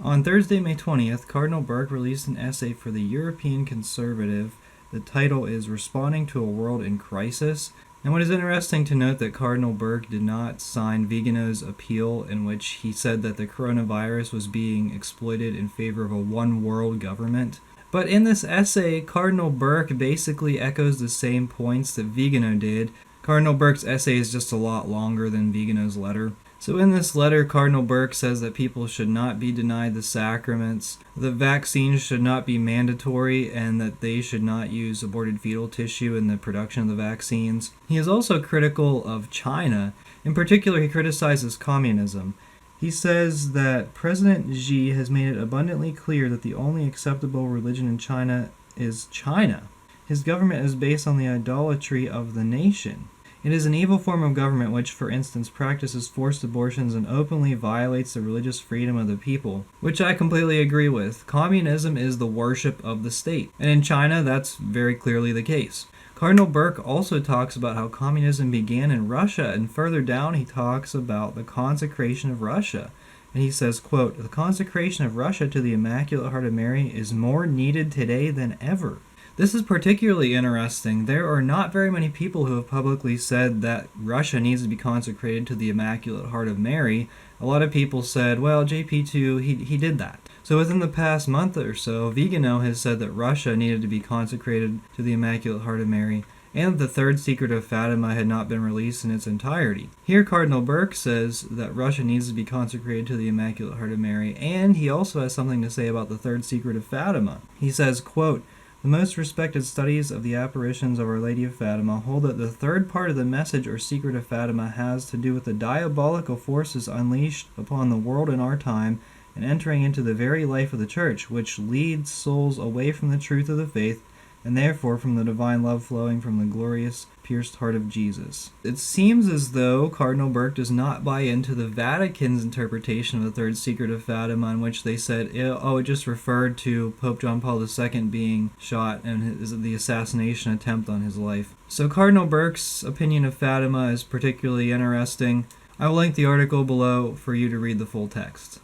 On Thursday, May 20th, Cardinal Burke released an essay for the European Conservative. The title is Responding to a World in Crisis. And what is interesting to note that Cardinal Burke did not sign Vigano's appeal in which he said that the coronavirus was being exploited in favor of a one-world government. But in this essay, Cardinal Burke basically echoes the same points that Vigano did. Cardinal Burke's essay is just a lot longer than Vigano's letter. So in this letter, Cardinal Burke says that people should not be denied the sacraments, the vaccines should not be mandatory, and that they should not use aborted fetal tissue in the production of the vaccines. He is also critical of China. In particular, he criticizes communism. He says that President Xi has made it abundantly clear that the only acceptable religion in China is China. His government is based on the idolatry of the nation. It is an evil form of government which, for instance, practices forced abortions and openly violates the religious freedom of the people, which I completely agree with. Communism is the worship of the state, and in China, that's very clearly the case. Cardinal Burke also talks about how communism began in Russia, and further down he talks about the consecration of Russia. And he says, quote, "The consecration of Russia to the Immaculate Heart of Mary is more needed today than ever." This is particularly interesting. There are not very many people who have publicly said that Russia needs to be consecrated to the Immaculate Heart of Mary. A lot of people said, well, JP2, he did that. So within the past month or so, Vigano has said that Russia needed to be consecrated to the Immaculate Heart of Mary, and the Third Secret of Fatima had not been released in its entirety. Here Cardinal Burke says that Russia needs to be consecrated to the Immaculate Heart of Mary, and he also has something to say about the Third Secret of Fatima. He says, quote, "The most respected studies of the apparitions of Our Lady of Fatima hold that the third part of the message or secret of Fatima has to do with the diabolical forces unleashed upon the world in our time and entering into the very life of the Church, which leads souls away from the truth of the faith and therefore from the divine love flowing from the glorious, pierced heart of Jesus." It seems as though Cardinal Burke does not buy into the Vatican's interpretation of the Third Secret of Fatima, in which they said, it just referred to Pope John Paul II being shot and the assassination attempt on his life. So Cardinal Burke's opinion of Fatima is particularly interesting. I will link the article below for you to read the full text.